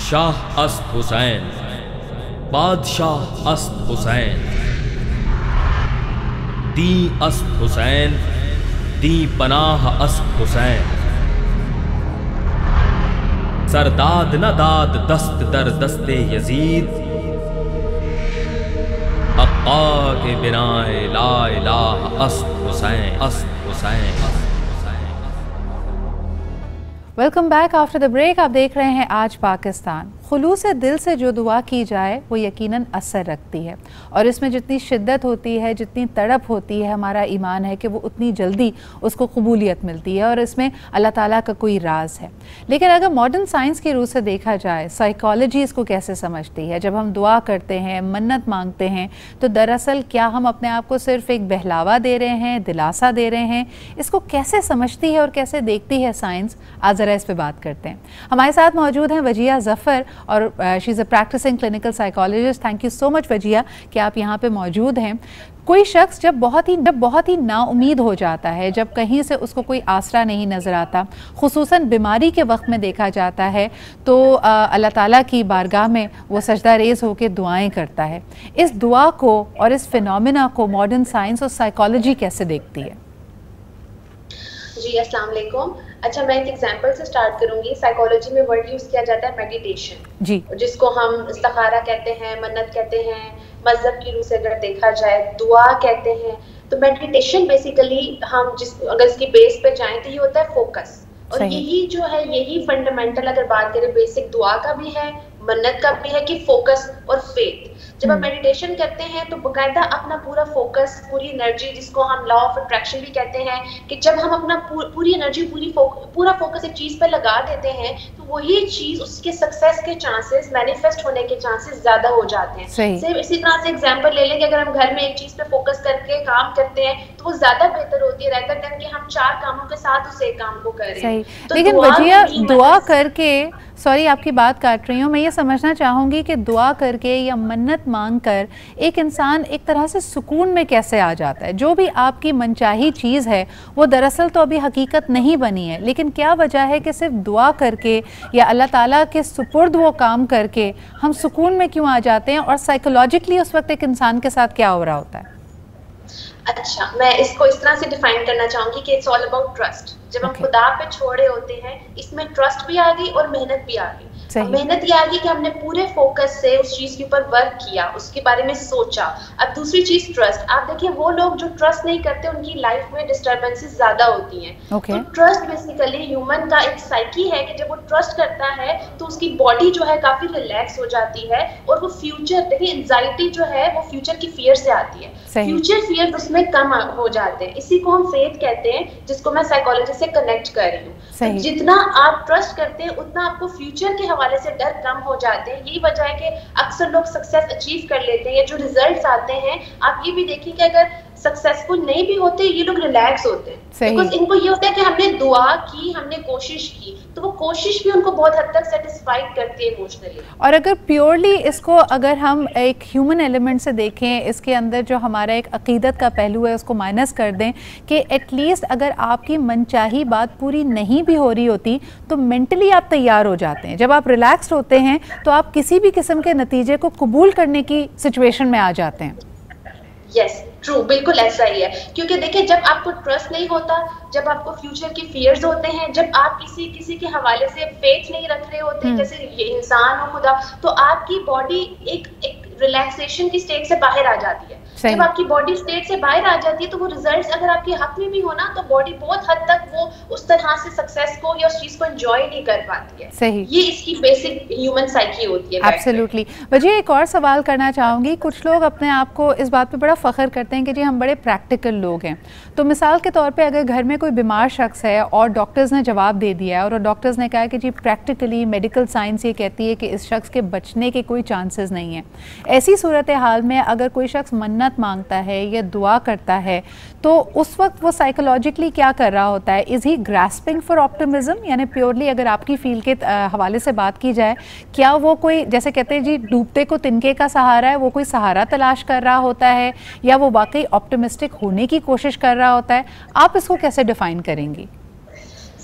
شاہ است حسین، بادشاہ است حسین، دی است حسین، دی پناہ است حسین، سرداد نہ داد دست در دست یزید، حقا کے بنائے لا الہ است حسین، است Hussain. Welcome back after the break. آپ دیکھ رہے ہیں آج پاکستان۔ خلوص دل سے جو دعا کی جائے وہ یقیناً اثر رکھتی ہے، اور اس میں جتنی شدت ہوتی ہے، جتنی تڑپ ہوتی ہے، ہمارا ایمان ہے کہ وہ اتنی جلدی اس کو قبولیت ملتی ہے، اور اس میں اللہ تعالیٰ کا کوئی راز ہے۔ لیکن اگر ماڈرن سائنس کی روح سے دیکھا جائے، سائیکالوجی اس کو کیسے سمجھتی ہے؟ جب ہم دعا کرتے ہیں، منت مانگتے ہیں، تو دراصل کیا ہم اپنے آپ کو صرف ایک بہلاوا دے رہے ہیں، دلاسا دے رہے ہیں؟ اس کو کیسے سمجھتی ہے اور کیسے دیکھتی ہے سائنس؟ آج ذرا اس پہ بات کرتے ہیں۔ ہمارے ساتھ موجود ہیں وجیہ ظفر، اور she is a practising clinical psychologist. Thank you so much Wajiha کہ آپ یہاں پہ موجود ہیں۔ کوئی شخص جب بہت ہی نا امید ہو جاتا ہے، جب کہیں سے اس کو کوئی آسرا نہیں نظر آتا، خصوصاً بیماری کے وقت میں دیکھا جاتا ہے، تو اللہ تعالیٰ کی بارگاہ میں وہ سجدہ ریز ہو کے دعائیں کرتا ہے۔ اس دعا کو اور اس فینومینا کو ماڈرن سائنس اور سائیکالوجی کیسے دیکھتی ہے؟ جی السلام علیکم۔ اچھا، میں ایک ایگزامپل سے سٹارٹ کروں گی۔ سائیکالوجی میں ورڈ یوز کیا جاتا ہے میڈیٹیشن، جی، جس کو ہم استخارہ کہتے ہیں، منت کہتے ہیں، مذہب کی روح سے اگر دیکھا جائے دعا کہتے ہیں۔ تو میڈیٹیشن بیسیکلی ہم اگر اس کی بیس پہ جائیں تو یہ ہوتا ہے فوکس، اور یہی جو ہے یہی فنڈامنٹل اگر بات کریں بیسک دعا کا بھی ہے، منت کا بھی ہے، کہ فوکس اور فیتھ۔ جب ہم میڈیٹیشن کرتے ہیں تو باقاعدہ اپنا پورا فوکس، پوری انرجی، جس کو ہم لا آف اٹریکشن بھی کہتے ہیں، کہ جب ہم اپنا پوری انرجی، پورا فوکس ایک چیز پہ لگا دیتے ہیں تو وہی چیز، اس کے سکسیس کے چانسز، مینیفیسٹ ہونے کے چانسز زیادہ ہو جاتے ہیں۔ صرف اسی طرح سے ایگزامپل لے لیں کہ اگر ہم گھر میں ایک چیز پہ فوکس کر کے کام کرتے ہیں تو وہ زیادہ بہتر ہوتی ہے rather than کہ ہم 4 کاموں کے ساتھ اس ایک کام کو کر رہے ہیں۔ لیکن وجیہ دعا کر کے، سوری آپ کی بات کاٹ رہی ہوں، میں یہ سمجھنا چاہوں گی کہ دعا کر کے یا منت مانگ کر ایک انسان ایک طرح سے سکون میں کیسے آ جاتا ہے؟ جو بھی آپ کی منچاہی چیز ہے وہ دراصل تو ابھی حقیقت نہیں بنی ہے، لیکن کیا وجہ ہے کہ صرف دعا کر کے یا اللہ تعالیٰ کے سپرد وہ کام کر کے ہم سکون میں کیوں آ جاتے ہیں، اور سائیکولوجیکلی اس وقت ایک انسان کے ساتھ کیا ہو رہا ہوتا ہے؟ اچھا، میں اس کو اس طرح سے ڈیفائن کرنا چاہوں گی کہ اٹس آل اباؤٹ ٹرسٹ۔ جب ہم خدا پہ چھوڑے ہوتے ہیں، اس میں ٹرسٹ بھی آ گئی اور محنت بھی آ گئی۔ محنت یہ آ گئی کہ ہم نے پورے فوکس سے اس چیز کے اوپر ورک کیا، اس کے بارے میں سوچا۔ اب دوسری چیز ٹرسٹ۔ آپ دیکھیں وہ لوگ جو ٹرسٹ نہیں کرتے ان کی لائف میں ڈسٹربنسز زیادہ ہوتی ہیں۔ تو ٹرسٹ بیسیکلی ہیومن کا ایک سائیکی ہے کہ جب وہ ٹرسٹ کرتا ہے تو اس کی باڈی جو ہے کافی ریلیکس ہو جاتی ہے، اور وہ فیوچر، دیکھیں انزائٹی جو ہے وہ فیوچر کی فیئر سے آتی ہے، فیوچر فیئر اس میں کم ہو جاتے ہیں۔ اسی کو ہم فیتھ کہتے ہیں، جس کو میں سائیکالوجی سے کنیکٹ کر رہی ہوں۔ جتنا آپ ٹرسٹ کرتے ہیں اتنا آپ کو فیوچر کے حوالے سے ڈر کم ہو جاتے ہیں۔ یہی وجہ ہے کہ اکثر لوگ سکسیس اچیو کر لیتے ہیں، یا جو ریزلٹس آتے ہیں، آپ یہ بھی دیکھیں کہ اگر سکسیسفل نہیں بھی ہوتے یہ لوگ ریلیکس ہوتے ہیں، بیکاز ان کو یہ ہوتا ہے کہ ہم نے دعا کی، ہم نے کوشش کی، تو وہ کوشش بھی ان کو بہت حد تک سیٹسفائڈ کرتی ہے ایموشنلی۔ اور اگر پیورلی اس کو اگر ہم ایک ہیومن ایلیمنٹ سے دیکھیں، اس کے اندر جو ہمارا ایک عقیدت کا پہلو ہے اس کو مائنس کر دیں، کہ ایٹ لیسٹ اگر آپ کی منچاہی بات پوری نہیں بھی ہو رہی ہوتی تو مینٹلی آپ تیار ہو جاتے ہیں۔ جب آپ ریلیکسڈ ہوتے ہیں تو آپ کسی بھی قسم کے نتیجے کو قبول کرنے کی سچویشن میں آ جاتے ہیں۔ یس ٹرو، بالکل ایسا ہی ہے، کیونکہ دیکھیں جب آپ کو ٹرسٹ نہیں ہوتا، جب آپ کو فیوچر کی فیئرز ہوتے ہیں، جب آپ کسی کے حوالے سے فیتھ نہیں رکھ رہے ہوتے، جیسے یہ انسان ہو خدا، تو آپ کی باڈی ایک ریلیکسیشن کی اسٹیٹ سے باہر آ جاتی ہے۔ جب آپ کی باڈی اسٹیٹ سے باہر آ جاتی ہے تو وہ ریزلٹس اگر آپ کے حق میں بھی ہونا تو باڈی بہت حد تک وہ اس طرح سے سکسیس کو یا اس چیز کو انجوائے نہیں کر پاتی ہے۔ صحیح، یہ اس کی بیسک ہیومن سائیکی ہوتی ہے۔ ایبسلیوٹلی۔ وجہ ایک اور سوال کرنا چاہوں گی، کچھ لوگ اپنے آپ کو اس بات پہ بڑا فخر کرتے ہیں کہ جی ہم بڑے پریکٹیکل لوگ ہیں، تو مثال کے طور پہ اگر گھر میں کوئی بیمار شخص ہے اور ڈاکٹرز نے جواب دے دیا ہے، اور ڈاکٹرز نے کہا کہ جی پریکٹیکلی میڈیکل سائنس یہ کہتی ہے کہ اس شخص کے بچنے کے کوئی چانسز نہیں ہیں، ایسی صورتحال میں اگر کوئی شخص منت مانگتا ہے یا دعا کرتا ہے تو اس وقت وہ سائیکولوجیکلی کیا کر رہا ہوتا ہے؟ از ہی گراسپنگ فار آپٹیمزم؟ یعنی پیورلی اگر آپ کی فیلڈ کے حوالے سے بات کی جائے، کیا وہ کوئی جیسے کہتے ہیں جی ڈوبتے کو تنکے کا سہارا ہے، وہ کوئی سہارا تلاش کر رہا ہوتا ہے، یا وہ واقعی آپٹیمسٹک ہونے کی کوشش کر رہا ہوتا ہے؟ آپ اس کو کیسے ڈیفائن کریں گی؟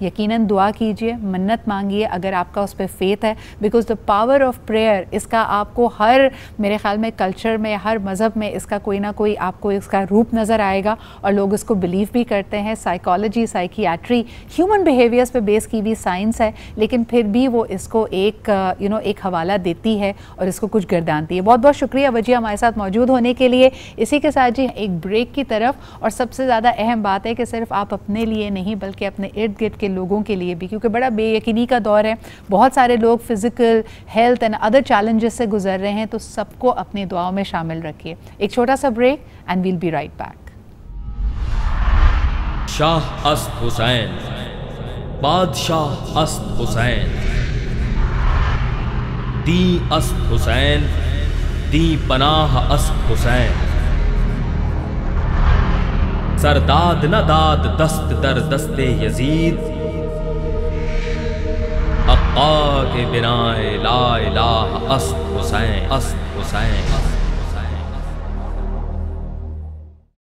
یقیناً دعا کیجئے، منت مانگیے اگر آپ کا اس پہ فیتھ ہے، because the power of prayer, اس کا آپ کو ہر میرے خیال میں کلچر میں، ہر مذہب میں اس کا کوئی نہ کوئی آپ کو اس کا روپ نظر آئے گا، اور لوگ اس کو بلیو بھی کرتے ہیں۔ سائیکالوجی، سائیکیاٹری، ہیومن بیہیویئرس پہ بیس کی بھی سائنس ہے، لیکن پھر بھی وہ اس کو ایک ایک حوالہ دیتی ہے اور اس کو کچھ گردانتی ہے۔ بہت بہت شکریہ وجیہہ ہمارے ساتھ موجود ہونے کے لیے۔ اسی کے ساتھ جی ایک بریک کی طرف، اور سب سے زیادہ اہم بات ہے کہ صرف آپ اپنے لیے نہیں بلکہ اپنے ارد گرد کے لوگوں کے لیے بھی، کیونکہ بڑا بے یقینی کا دور ہے، بہت سارے لوگ physical health and other challenges سے گزر رہے ہیں، تو سب کو اپنی دعاؤں میں شامل رکھیے۔ ایک چھوٹا سا break and we'll be right back. شاہ اسد حسین، بادشاہ اسد حسین، دی اسد حسین، دی پناہ اسد حسین، سرداد نہ داد دست در دست یزید، حقا کے بنا لا الہ اسد حسین، اسد حسین۔